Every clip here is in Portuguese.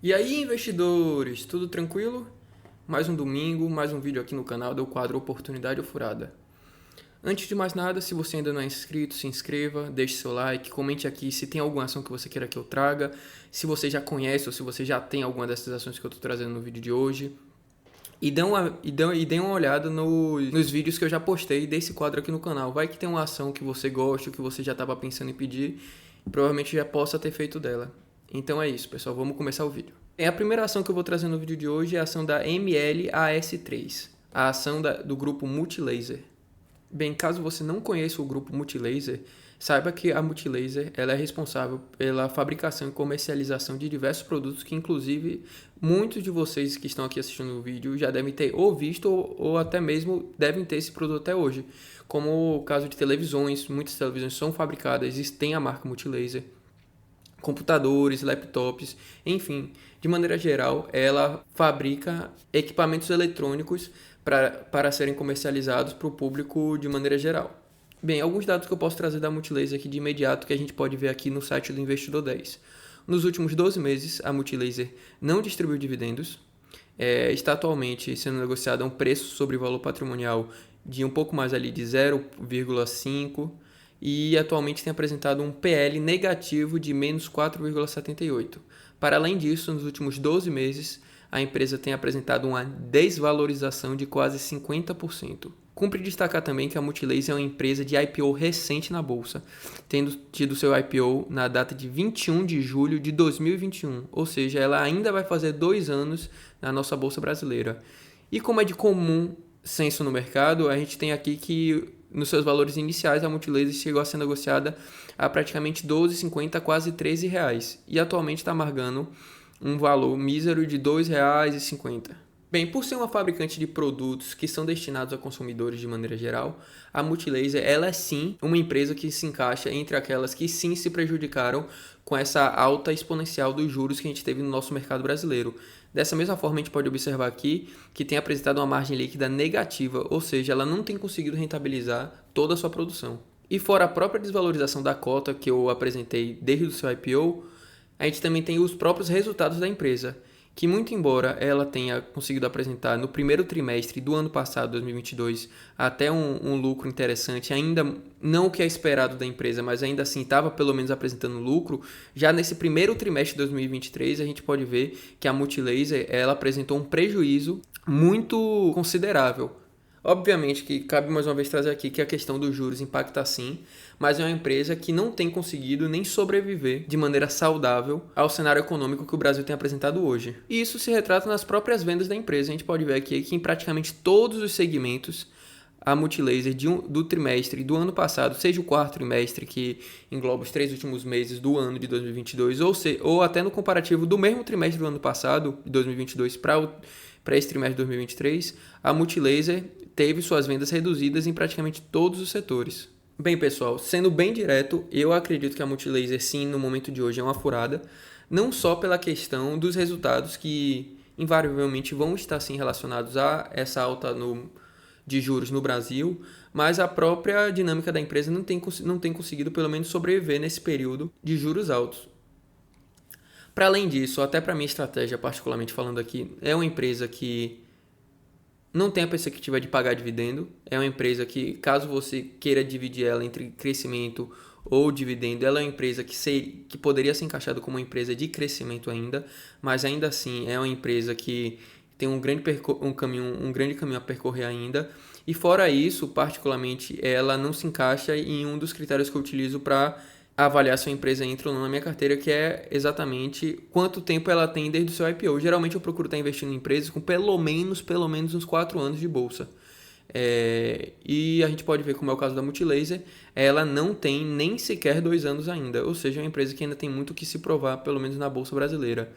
E aí, investidores, tudo tranquilo? Mais um domingo, mais um vídeo aqui no canal do quadro Oportunidade ou Furada. Antes de mais nada, se você ainda não é inscrito, se inscreva, deixe seu like, comente aqui se tem alguma ação que você queira que eu traga, se você já conhece ou se você já tem alguma dessas ações que eu estou trazendo no vídeo de hoje. E dê uma olhada nos vídeos que eu já postei desse quadro aqui no canal. Vai que tem uma ação que você gosta, que você já estava pensando em pedir, e provavelmente já possa ter feito dela. Então é isso, pessoal. Vamos começar o vídeo. A primeira ação que eu vou trazer no vídeo de hoje é a ação da MLAS3, a ação do grupo Multilaser. Bem, caso você não conheça o grupo Multilaser, saiba que a Multilaser ela é responsável pela fabricação e comercialização de diversos produtos que, inclusive, muitos de vocês que estão aqui assistindo o vídeo já devem ter ou visto ou até mesmo devem ter esse produto até hoje. Como o caso de televisões, muitas televisões são fabricadas e têm a marca Multilaser. Computadores, laptops, enfim, de maneira geral, ela fabrica equipamentos eletrônicos para serem comercializados para o público de maneira geral. Bem, alguns dados que eu posso trazer da Multilaser aqui de imediato que a gente pode ver aqui no site do Investidor 10. Nos últimos 12 meses, a Multilaser não distribuiu dividendos, está atualmente sendo negociado a um preço sobre valor patrimonial de um pouco mais ali de 0,5 e atualmente tem apresentado um PL negativo de menos 4,78. Para além disso, nos últimos 12 meses, a empresa tem apresentado uma desvalorização de quase 50%. Cumpre destacar também que a Multilaser é uma empresa de IPO recente na bolsa, tendo tido seu IPO na data de 21 de julho de 2021, ou seja, ela ainda vai fazer 2 anos na nossa bolsa brasileira. E como é de comum senso no mercado, a gente tem aqui que nos seus valores iniciais a Multilaser chegou a ser negociada a praticamente R$ 12,50 a quase R$ 13 reais, e atualmente está amargando um valor mísero de R$ 2,50. Bem, por ser uma fabricante de produtos que são destinados a consumidores de maneira geral, a Multilaser ela é sim uma empresa que se encaixa entre aquelas que sim se prejudicaram com essa alta exponencial dos juros que a gente teve no nosso mercado brasileiro. Dessa mesma forma, a gente pode observar aqui que tem apresentado uma margem líquida negativa, ou seja, ela não tem conseguido rentabilizar toda a sua produção. E fora a própria desvalorização da cota que eu apresentei desde o seu IPO, a gente também tem os próprios resultados da empresa, que muito embora ela tenha conseguido apresentar no primeiro trimestre do ano passado, 2022, até um lucro interessante, ainda não o que é esperado da empresa, mas ainda assim estava pelo menos apresentando lucro, já nesse primeiro trimestre de 2023 a gente pode ver que a Multilaser ela apresentou um prejuízo muito considerável. Obviamente que cabe mais uma vez trazer aqui que a questão dos juros impacta sim, mas é uma empresa que não tem conseguido nem sobreviver de maneira saudável ao cenário econômico que o Brasil tem apresentado hoje. E isso se retrata nas próprias vendas da empresa. A gente pode ver aqui que em praticamente todos os segmentos a Multilaser do trimestre do ano passado, seja o quarto trimestre que engloba os 3 últimos meses do ano de 2022, ou até no comparativo do mesmo trimestre do ano passado, de 2022, para esse trimestre de 2023, a Multilaser teve suas vendas reduzidas em praticamente todos os setores. Bem, pessoal, sendo bem direto, eu acredito que a Multilaser, sim, no momento de hoje é uma furada, não só pela questão dos resultados que invariavelmente vão estar sim relacionados a essa alta de juros no Brasil, mas a própria dinâmica da empresa não tem conseguido pelo menos sobreviver nesse período de juros altos. Para além disso, até para minha estratégia, particularmente falando aqui, é uma empresa que não tem a perspectiva de pagar dividendo. É uma empresa que, caso você queira dividir ela entre crescimento ou dividendo, ela é uma empresa que poderia ser encaixada como uma empresa de crescimento ainda, mas ainda assim é uma empresa que tem um grande caminho a percorrer ainda. E fora isso, particularmente, ela não se encaixa em um dos critérios que eu utilizo para avaliar se a empresa entra ou não na minha carteira, que é exatamente quanto tempo ela tem desde o seu IPO. Geralmente eu procuro estar investindo em empresas com pelo menos uns 4 anos de bolsa. E a gente pode ver, como é o caso da Multilaser, ela não tem nem sequer 2 anos ainda, ou seja, é uma empresa que ainda tem muito que se provar, pelo menos na bolsa brasileira.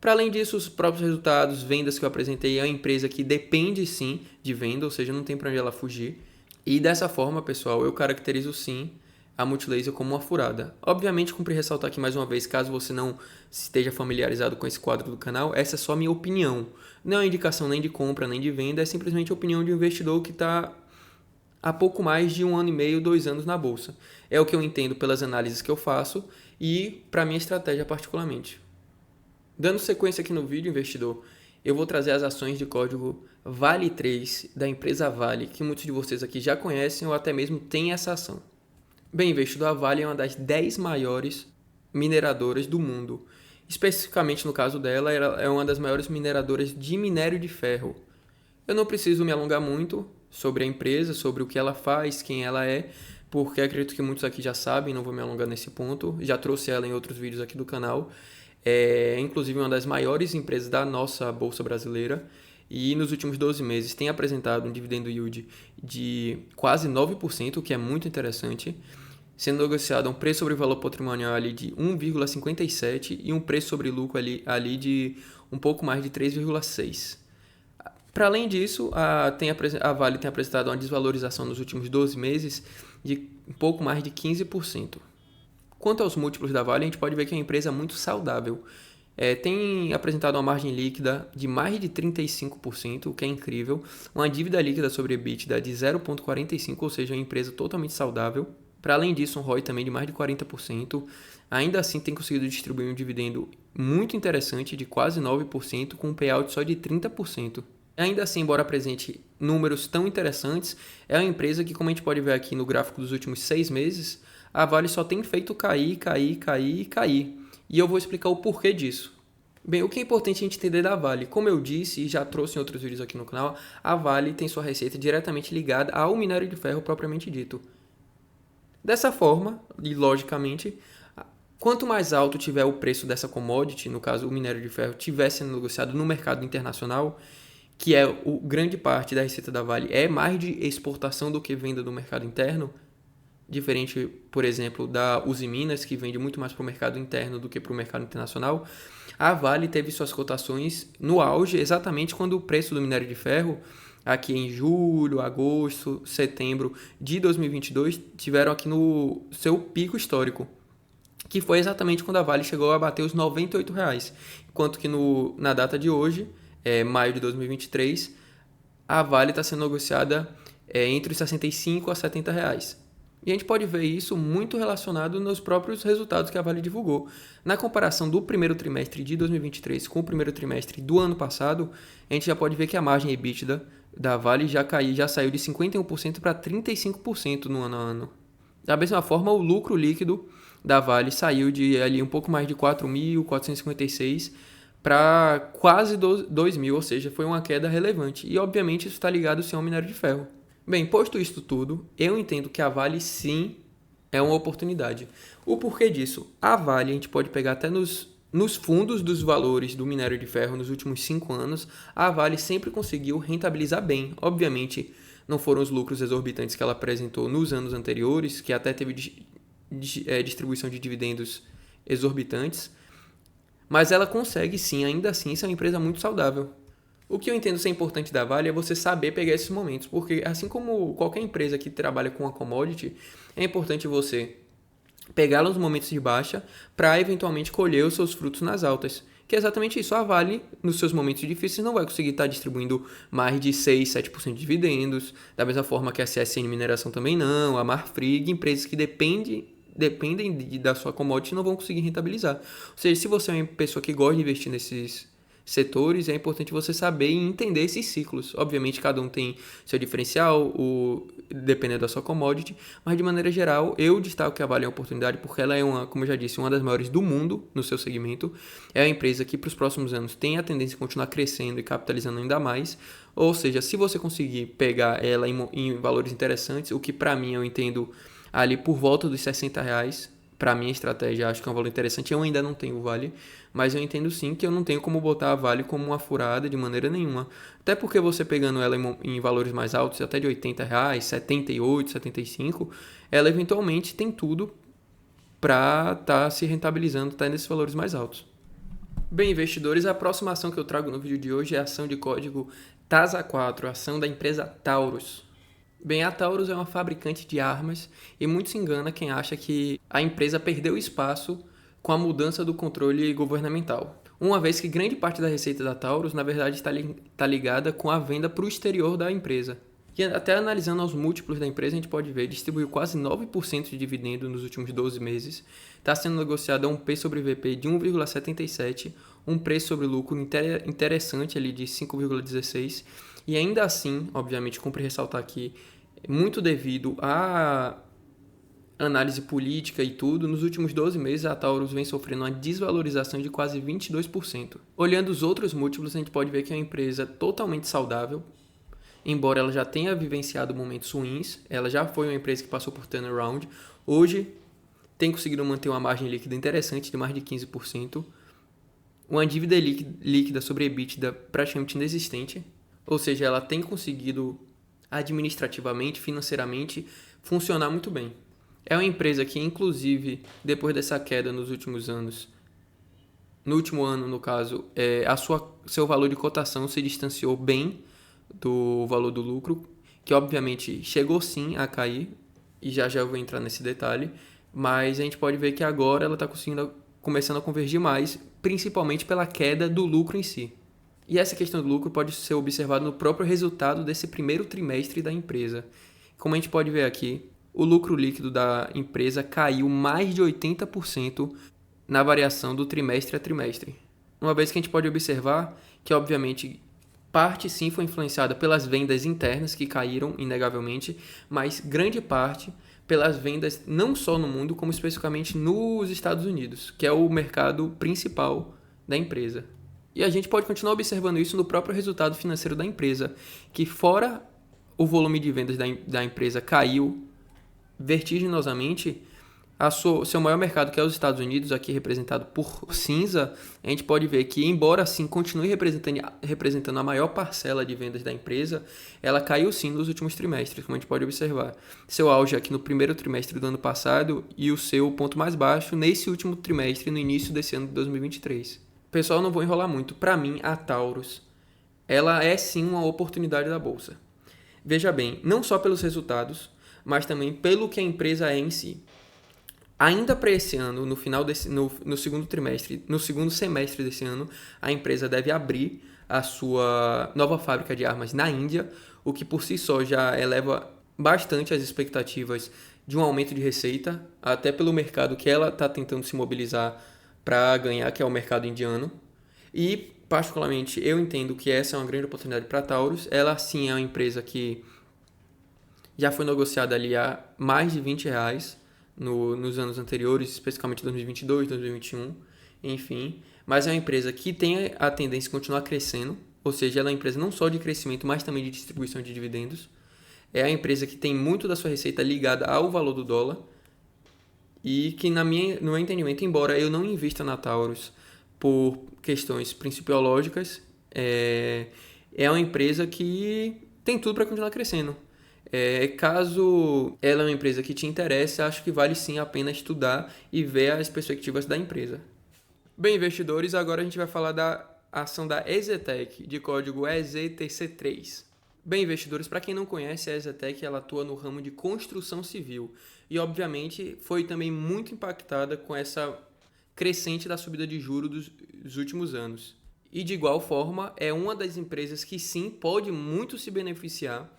Para além disso, os próprios resultados, vendas que eu apresentei, é uma empresa que depende sim de venda, ou seja, não tem para onde ela fugir. E dessa forma, pessoal, eu caracterizo sim a Multilaser como uma furada. Obviamente, cumpre ressaltar aqui mais uma vez, caso você não esteja familiarizado com esse quadro do canal, essa é só minha opinião. Não é indicação nem de compra, nem de venda, é simplesmente a opinião de um investidor que está há pouco mais de 1 ano e meio, 2 anos na bolsa. É o que eu entendo pelas análises que eu faço e para minha estratégia particularmente. Dando sequência aqui no vídeo, investidor, eu vou trazer as ações de código VALE3 da empresa Vale, que muitos de vocês aqui já conhecem ou até mesmo têm essa ação. Bem, investidor, a Vale é uma das 10 maiores mineradoras do mundo. Especificamente no caso dela, ela é uma das maiores mineradoras de minério de ferro. Eu não preciso me alongar muito sobre a empresa, sobre o que ela faz, quem ela é, porque acredito que muitos aqui já sabem, não vou me alongar nesse ponto. Já trouxe ela em outros vídeos aqui do canal. É inclusive uma das maiores empresas da nossa bolsa brasileira e nos últimos 12 meses tem apresentado um dividendo yield de quase 9%, o que é muito interessante, sendo negociado a um preço sobre valor patrimonial ali de 1,57 e um preço sobre lucro ali de um pouco mais de 3,6. Para além disso, a Vale tem apresentado uma desvalorização nos últimos 12 meses de um pouco mais de 15%. Quanto aos múltiplos da Vale, a gente pode ver que é uma empresa muito saudável. Tem apresentado uma margem líquida de mais de 35%, o que é incrível. Uma dívida líquida sobre EBITDA de 0,45%, ou seja, uma empresa totalmente saudável. Para além disso, um ROI também de mais de 40%. Ainda assim, tem conseguido distribuir um dividendo muito interessante de quase 9%, com um payout só de 30%. Ainda assim, embora apresente números tão interessantes, é uma empresa que, como a gente pode ver aqui no gráfico dos últimos 6 meses, a Vale só tem feito cair. E eu vou explicar o porquê disso. Bem, o que é importante a gente entender da Vale? Como eu disse e já trouxe em outros vídeos aqui no canal, a Vale tem sua receita diretamente ligada ao minério de ferro propriamente dito. Dessa forma, e logicamente, quanto mais alto tiver o preço dessa commodity, no caso o minério de ferro, estiver sendo negociado no mercado internacional, que é grande parte da receita da Vale é mais de exportação do que venda do mercado interno, diferente, por exemplo, da Uzi Minas, que vende muito mais para o mercado interno do que para o mercado internacional, a Vale teve suas cotações no auge exatamente quando o preço do minério de ferro, aqui em julho, agosto, setembro de 2022, tiveram aqui no seu pico histórico, que foi exatamente quando a Vale chegou a bater os R$ 98, enquanto que na data de hoje, maio de 2023, a Vale está sendo negociada entre os 65 a R$ 70. E a gente pode ver isso muito relacionado nos próprios resultados que a Vale divulgou. Na comparação do primeiro trimestre de 2023 com o primeiro trimestre do ano passado, a gente já pode ver que a margem EBITDA da Vale já saiu de 51% para 35% no ano a ano. Da mesma forma, o lucro líquido da Vale saiu de ali um pouco mais de 4.456 para quase 2.000, ou seja, foi uma queda relevante. E obviamente isso está ligado sim ao minério de ferro. Bem, posto isto tudo, eu entendo que a Vale sim é uma oportunidade. O porquê disso? A Vale, a gente pode pegar até nos fundos dos valores do minério de ferro nos últimos 5 anos, a Vale sempre conseguiu rentabilizar bem. Obviamente, não foram os lucros exorbitantes que ela apresentou nos anos anteriores, que até teve distribuição de dividendos exorbitantes, mas ela consegue sim, ainda assim, ser uma empresa muito saudável. O que eu entendo ser importante da Vale é você saber pegar esses momentos, porque assim como qualquer empresa que trabalha com a commodity, é importante você pegá-la nos momentos de baixa para eventualmente colher os seus frutos nas altas. Que é exatamente isso. A Vale, nos seus momentos difíceis, não vai conseguir estar distribuindo mais de 6, 7% de dividendos, da mesma forma que a CSN Mineração também não, a Marfrig, empresas que dependem da sua commodity não vão conseguir rentabilizar. Ou seja, se você é uma pessoa que gosta de investir nesses setores, é importante você saber e entender esses ciclos. Obviamente, cada um tem seu diferencial, dependendo da sua commodity, mas de maneira geral, eu destaco que a Vale é uma oportunidade porque ela é, como eu já disse, uma das maiores do mundo no seu segmento. É uma empresa que para os próximos anos tem a tendência a continuar crescendo e capitalizando ainda mais. Ou seja, se você conseguir pegar ela em valores interessantes, o que para mim eu entendo ali por volta dos R$60, para minha estratégia, acho que é um valor interessante. Eu ainda não tenho o Vale, mas eu entendo sim que eu não tenho como botar a Vale como uma furada de maneira nenhuma. Até porque você pegando ela em valores mais altos, até de R$80, 78, 75, ela eventualmente tem tudo para estar se rentabilizando, estar nesses valores mais altos. Bem, investidores, a próxima ação que eu trago no vídeo de hoje é a ação de código TASA4, a ação da empresa Taurus. Bem, a Taurus é uma fabricante de armas e muito se engana quem acha que a empresa perdeu espaço com a mudança do controle governamental. Uma vez que grande parte da receita da Taurus, na verdade, está ligada com a venda para o exterior da empresa. E até analisando os múltiplos da empresa, a gente pode ver, distribuiu quase 9% de dividendo nos últimos 12 meses, está sendo negociado a um P sobre VP de 1,77, um preço sobre lucro interessante ali de 5,16, e ainda assim, obviamente, cumpre ressaltar aqui, muito devido à análise política e tudo, nos últimos 12 meses a Taurus vem sofrendo uma desvalorização de quase 22%. Olhando os outros múltiplos, a gente pode ver que é uma empresa totalmente saudável, embora ela já tenha vivenciado momentos ruins, ela já foi uma empresa que passou por turnaround, hoje tem conseguido manter uma margem líquida interessante de mais de 15%, uma dívida líquida sobre EBITDA praticamente inexistente, ou seja, ela tem conseguido administrativamente, financeiramente, funcionar muito bem. É uma empresa que, inclusive, depois dessa queda nos últimos anos, no último ano, no caso, seu valor de cotação se distanciou bem do valor do lucro, que obviamente chegou sim a cair, e já eu vou entrar nesse detalhe, mas a gente pode ver que agora ela está começando a convergir mais, principalmente pela queda do lucro em si. E essa questão do lucro pode ser observada no próprio resultado desse primeiro trimestre da empresa. Como a gente pode ver aqui, o lucro líquido da empresa caiu mais de 80% na variação do trimestre a trimestre. Uma vez que a gente pode observar que, obviamente, parte sim foi influenciada pelas vendas internas, que caíram inegavelmente, mas grande parte pelas vendas não só no mundo, como especificamente nos Estados Unidos, que é o mercado principal da empresa. E a gente pode continuar observando isso no próprio resultado financeiro da empresa, que fora o volume de vendas da empresa caiu vertiginosamente, seu maior mercado, que é os Estados Unidos, aqui representado por cinza, a gente pode ver que, embora assim continue representando a maior parcela de vendas da empresa, ela caiu sim nos últimos trimestres, como a gente pode observar. Seu auge aqui no primeiro trimestre do ano passado e o seu ponto mais baixo nesse último trimestre, no início desse ano de 2023. Pessoal, não vou enrolar muito. Para mim, a Taurus, ela é sim uma oportunidade da bolsa. Veja bem, não só pelos resultados, mas também pelo que a empresa é em si. Ainda para esse ano, no segundo semestre desse ano, a empresa deve abrir a sua nova fábrica de armas na Índia, o que por si só já eleva bastante as expectativas de um aumento de receita, até pelo mercado que ela está tentando se mobilizar para ganhar, que é o mercado indiano. E, particularmente, eu entendo que essa é uma grande oportunidade para a Taurus. Ela, sim, é uma empresa que já foi negociada ali a mais de R$ 20 nos anos anteriores, especificamente 2022, 2021, enfim. Mas é uma empresa que tem a tendência de continuar crescendo, ou seja, ela é uma empresa não só de crescimento, mas também de distribuição de dividendos. É a empresa que tem muito da sua receita ligada ao valor do dólar e que, no meu entendimento, embora eu não invista na Taurus por questões principiológicas, é uma empresa que tem tudo para continuar crescendo. Caso ela é uma empresa que te interesse, acho que vale sim a pena estudar e ver as perspectivas da empresa. Bem, investidores, agora a gente vai falar da ação da EZTEC, de código EZTC3. Bem, investidores, para quem não conhece, a EZTEC ela atua no ramo de construção civil e, obviamente, foi também muito impactada com essa crescente da subida de juros dos últimos anos. E, de igual forma, é uma das empresas que sim pode muito se beneficiar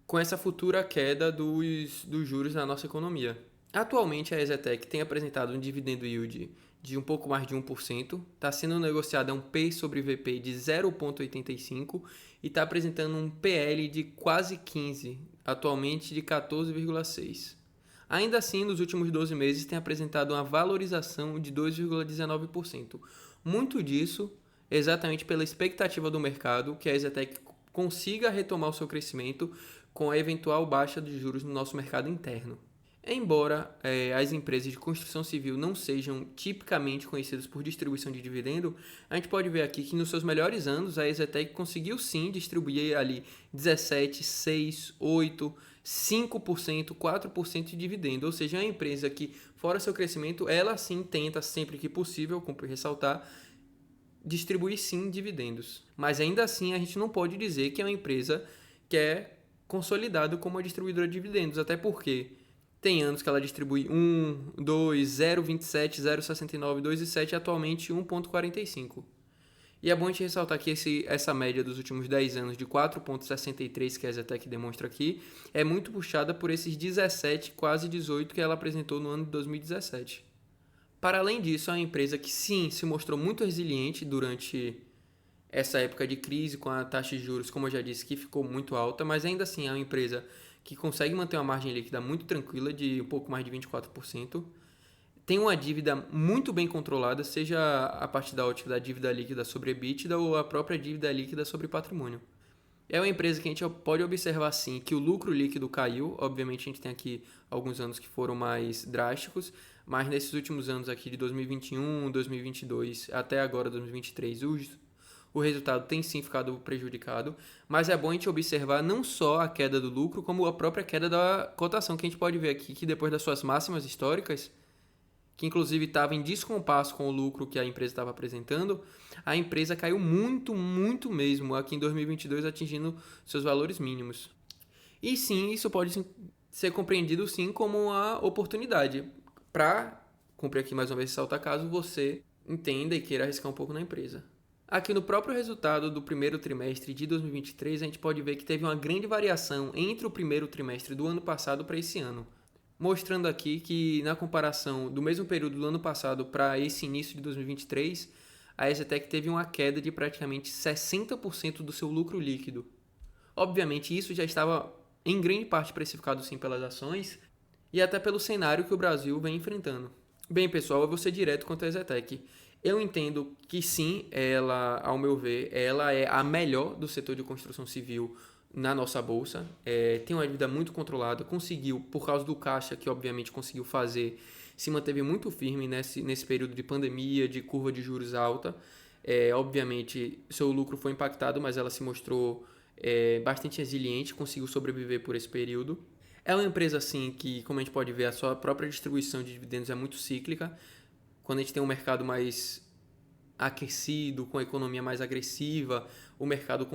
com essa futura queda dos juros na nossa economia. Atualmente, a EZTEC tem apresentado um dividendo yield de um pouco mais de 1%, está sendo negociada a um P sobre VP de 0,85 e está apresentando um PL de quase 15, atualmente de 14,6. Ainda assim, nos últimos 12 meses tem apresentado uma valorização de 2,19%. Muito disso exatamente pela expectativa do mercado que a EZTEC consiga retomar o seu crescimento com a eventual baixa de juros no nosso mercado interno. Embora as empresas de construção civil não sejam tipicamente conhecidas por distribuição de dividendo, a gente pode ver aqui que nos seus melhores anos a EZTEC conseguiu sim distribuir ali 17, 6, 8, 5%, 4% de dividendo, ou seja, é uma empresa que, fora seu crescimento, ela sim tenta, sempre que possível, como ressaltar, distribuir sim dividendos. Mas ainda assim a gente não pode dizer que é uma empresa que é consolidada como uma distribuidora de dividendos, até porque tem anos que ela distribui 1, 2, 0,27, 0,69, 2,7 e atualmente 1,45. E é bom a gente ressaltar que essa média dos últimos 10 anos de 4,63 que a EZTEC demonstra aqui é muito puxada por esses 17, quase 18 que ela apresentou no ano de 2017. Para além disso, é uma empresa que sim se mostrou muito resiliente durante essa época de crise com a taxa de juros, como eu já disse, que ficou muito alta, mas ainda assim é uma empresa que consegue manter uma margem líquida muito tranquila de um pouco mais de 24%. Tem uma dívida muito bem controlada, seja a partir da ótica da dívida líquida sobre EBITDA ou a própria dívida líquida sobre patrimônio. É uma empresa que a gente pode observar sim que o lucro líquido caiu. Obviamente a gente tem aqui alguns anos que foram mais drásticos, mas nesses últimos anos aqui de 2021, 2022 até agora 2023, o resultado tem sim ficado prejudicado, mas é bom a gente observar não só a queda do lucro, como a própria queda da cotação, que a gente pode ver aqui que depois das suas máximas históricas, que inclusive estava em descompasso com o lucro que a empresa estava apresentando, a empresa caiu muito, muito mesmo aqui em 2022, atingindo seus valores mínimos. E sim, isso pode ser compreendido sim como uma oportunidade para, cumprir aqui mais uma vez ressaltar, caso você entenda e queira arriscar um pouco na empresa. Aqui no próprio resultado do primeiro trimestre de 2023, a gente pode ver que teve uma grande variação entre o primeiro trimestre do ano passado para esse ano, mostrando aqui que na comparação do mesmo período do ano passado para esse início de 2023, a EZTEC teve uma queda de praticamente 60% do seu lucro líquido. Obviamente isso já estava em grande parte precificado sim pelas ações e até pelo cenário que o Brasil vem enfrentando. Bem pessoal, eu vou ser direto quanto à EZTEC. Eu entendo que sim, ela, ao meu ver, ela é a melhor do setor de construção civil na nossa bolsa. Tem uma dívida muito controlada, conseguiu, por causa do caixa que obviamente conseguiu fazer, se manteve muito firme nesse período de pandemia, de curva de juros alta. Obviamente, seu lucro foi impactado, mas ela se mostrou bastante resiliente, conseguiu sobreviver por esse período. É uma empresa assim que, como a gente pode ver, a sua própria distribuição de dividendos é muito cíclica. Quando a gente tem um mercado mais aquecido, com a economia mais agressiva, o mercado,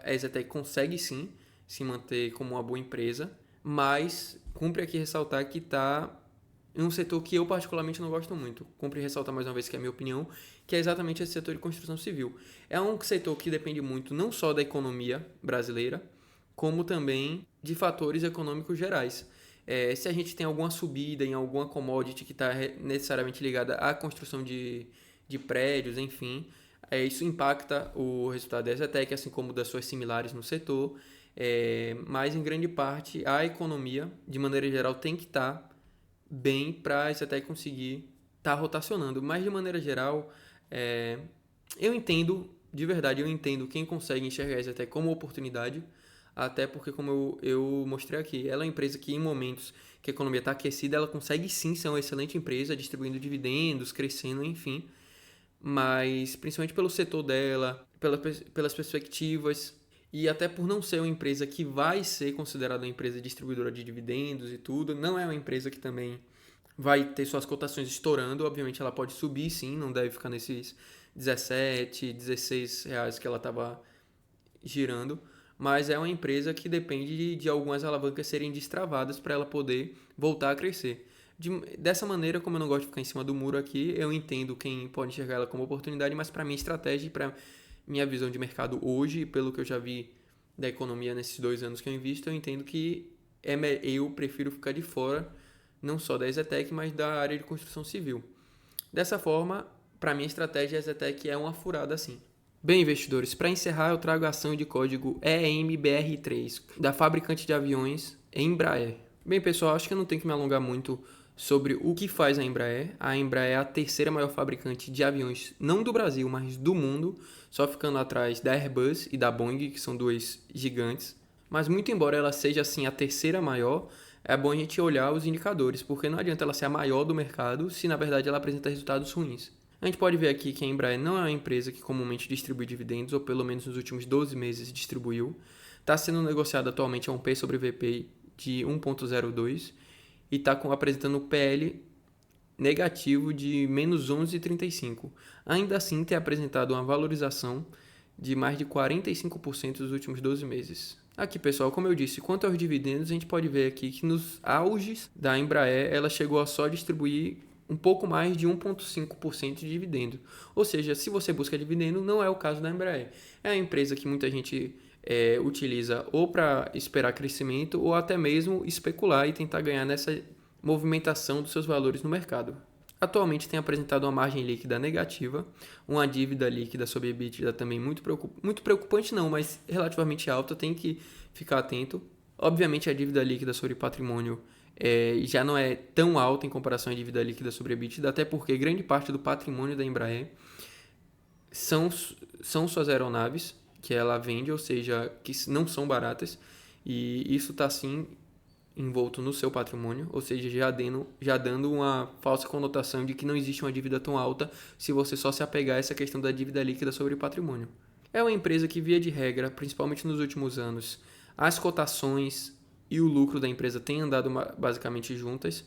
a EZTEC consegue sim se manter como uma boa empresa, mas cumpre aqui ressaltar que está em um setor que eu particularmente não gosto muito. Cumpre ressaltar mais uma vez que é a minha opinião, que é exatamente esse setor de construção civil. É um setor que depende muito não só da economia brasileira, como também de fatores econômicos gerais. Se a gente tem alguma subida em alguma commodity que está necessariamente ligada à construção de prédios, enfim, isso impacta o resultado da EZTEC, assim como das suas similares no setor, mas em grande parte a economia, de maneira geral, tem que estar bem para a EZTEC conseguir estar rotacionando. Mas de maneira geral, eu entendo, de verdade, eu entendo quem consegue enxergar a EZTEC como oportunidade, até porque, como eu mostrei aqui, ela é uma empresa que em momentos que a economia está aquecida, ela consegue sim ser uma excelente empresa, distribuindo dividendos, crescendo, enfim, mas principalmente pelo setor dela, pelas perspectivas e até por não ser uma empresa que vai ser considerada uma empresa distribuidora de dividendos e tudo, não é uma empresa que também vai ter suas cotações estourando. Obviamente ela pode subir sim, não deve ficar nesses 17, 16 reais que ela estava girando, mas é uma empresa que depende de algumas alavancas serem destravadas para ela poder voltar a crescer. Dessa maneira, como eu não gosto de ficar em cima do muro aqui, eu entendo quem pode enxergar ela como oportunidade, mas para minha estratégia e para minha visão de mercado hoje, pelo que eu já vi da economia nesses 2 anos que eu invisto, eu entendo que eu prefiro ficar de fora, não só da EZTEC, mas da área de construção civil. Dessa forma, para minha estratégia, a EZTEC é uma furada assim. Bem, investidores, para encerrar, eu trago a ação de código EMBR3, da fabricante de aviões Embraer. Bem, pessoal, acho que eu não tenho que me alongar muito sobre o que faz a Embraer. A Embraer é a terceira maior fabricante de aviões, não do Brasil, mas do mundo, só ficando atrás da Airbus e da Boeing, que são duas gigantes. Mas muito embora ela seja assim a terceira maior, é bom a gente olhar os indicadores, porque não adianta ela ser a maior do mercado se na verdade ela apresenta resultados ruins. A gente pode ver aqui que a Embraer não é uma empresa que comumente distribui dividendos, ou pelo menos nos últimos 12 meses distribuiu. Está sendo negociado atualmente a um P sobre VP de 1,02 e está apresentando um PL negativo de menos 11,35. Ainda assim, tem apresentado uma valorização de mais de 45% nos últimos 12 meses. Aqui, pessoal, como eu disse, quanto aos dividendos, a gente pode ver aqui que nos auges da Embraer, ela chegou a só distribuir um pouco mais de 1,5% de dividendo. Ou seja, se você busca dividendo, não é o caso da Embraer. É uma empresa que muita gente utiliza ou para esperar crescimento ou até mesmo especular e tentar ganhar nessa movimentação dos seus valores no mercado. atualmente tem apresentado uma margem líquida negativa, uma dívida líquida sobre EBITDA também muito preocupante não, mas relativamente alta, tem que ficar atento. Obviamente a dívida líquida sobre patrimônio já não é tão alta em comparação à dívida líquida sobre EBITDA, até porque grande parte do patrimônio da Embraer são suas aeronaves que ela vende, ou seja, que não são baratas, e isso está sim envolto no seu patrimônio, ou seja, já dando uma falsa conotação de que não existe uma dívida tão alta se você só se apegar a essa questão da dívida líquida sobre patrimônio. É uma empresa que, via de regra, principalmente nos últimos anos, as cotações e o lucro da empresa têm andado basicamente juntas.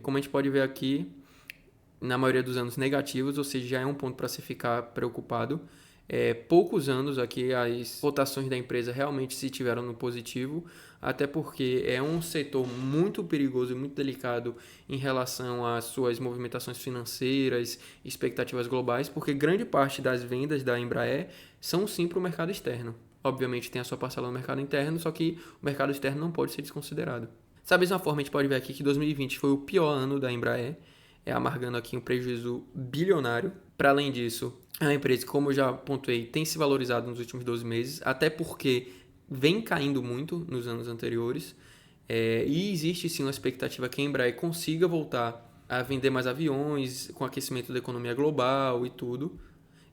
Como a gente pode ver aqui, na maioria dos anos negativos, ou seja, já é um ponto para se ficar preocupado. Poucos anos aqui as cotações da empresa realmente se tiveram no positivo, até porque é um setor muito perigoso e muito delicado em relação às suas movimentações financeiras, expectativas globais, porque grande parte das vendas da Embraer são sim para o mercado externo. Obviamente tem a sua parcela no mercado interno, só que o mercado externo não pode ser desconsiderado. Da mesma forma, a gente pode ver aqui que 2020 foi o pior ano da Embraer, amargando aqui um prejuízo bilionário. Para além disso, é uma empresa que, como eu já pontuei, tem se valorizado nos últimos 12 meses, até porque vem caindo muito nos anos anteriores. E existe sim uma expectativa que a Embraer consiga voltar a vender mais aviões, com aquecimento da economia global e tudo.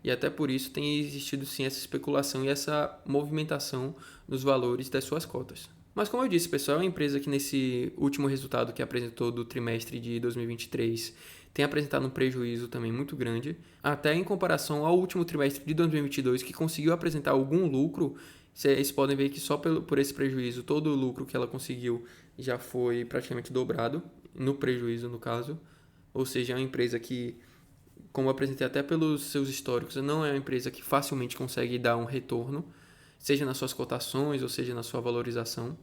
E até por isso tem existido sim essa especulação e essa movimentação nos valores das suas cotas. Mas como eu disse, pessoal, é uma empresa que nesse último resultado que apresentou do trimestre de 2023 tem apresentado um prejuízo também muito grande, até em comparação ao último trimestre de 2022, que conseguiu apresentar algum lucro. Vocês podem ver que só por esse prejuízo, todo o lucro que ela conseguiu já foi praticamente dobrado, no prejuízo no caso. Ou seja, é uma empresa que, como eu apresentei até pelos seus históricos, não é uma empresa que facilmente consegue dar um retorno, seja nas suas cotações ou seja na sua valorização.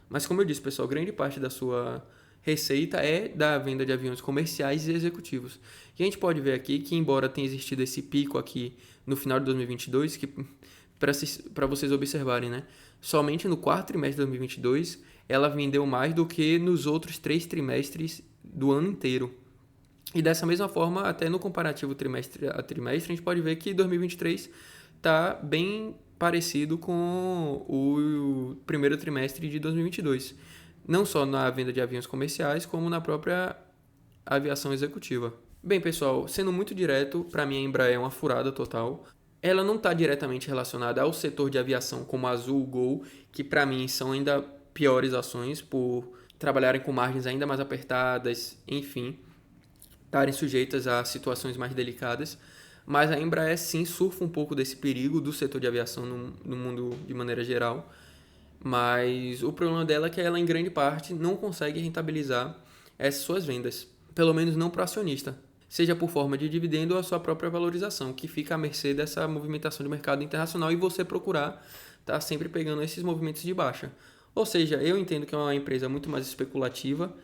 Mas como eu disse, pessoal, grande parte da sua receita é da venda de aviões comerciais e executivos. E a gente pode ver aqui que, embora tenha existido esse pico aqui no final de 2022, que para vocês observarem, né? Somente no quarto trimestre de 2022, ela vendeu mais do que nos outros 3 trimestres do ano inteiro. E dessa mesma forma, até no comparativo trimestre a trimestre, a gente pode ver que 2023 está bem parecido com o primeiro trimestre de 2022. Não só na venda de aviões comerciais, como na própria aviação executiva. Bem, pessoal, sendo muito direto, para mim a Embraer é uma furada total. Ela não está diretamente relacionada ao setor de aviação como a Azul, Gol, que para mim são ainda piores ações por trabalharem com margens ainda mais apertadas, enfim, estarem sujeitas a situações mais delicadas. Mas a Embraer sim surfa um pouco desse perigo do setor de aviação no mundo de maneira geral. Mas o problema dela é que ela, em grande parte, não consegue rentabilizar essas suas vendas. Pelo menos não para o acionista. Seja por forma de dividendo ou a sua própria valorização, que fica à mercê dessa movimentação de mercado internacional e você procurar estar sempre pegando esses movimentos de baixa. Ou seja, eu entendo que é uma empresa muito mais especulativa,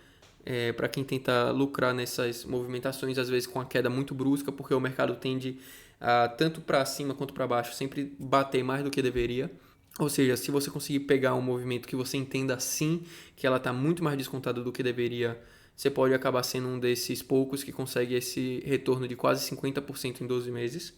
para quem tenta lucrar nessas movimentações, às vezes com a queda muito brusca, porque o mercado tende a, tanto para cima quanto para baixo, sempre bater mais do que deveria. Ou seja, se você conseguir pegar um movimento que você entenda sim que ela está muito mais descontada do que deveria, você pode acabar sendo um desses poucos que consegue esse retorno de quase 50% em 12 meses.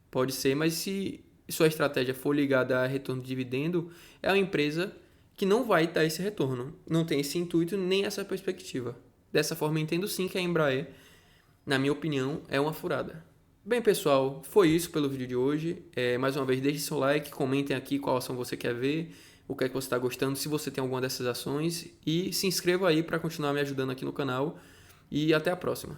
Pode ser, mas se sua estratégia for ligada a retorno de dividendo, é uma empresa que não vai dar esse retorno. Não tem esse intuito nem essa perspectiva. Dessa forma, eu entendo sim que a Embraer, na minha opinião, é uma furada. Bem, pessoal, foi isso pelo vídeo de hoje. Mais uma vez, deixem seu like, comentem aqui qual ação você quer ver, o que é que você está gostando, se você tem alguma dessas ações, e se inscreva aí para continuar me ajudando aqui no canal. E até a próxima.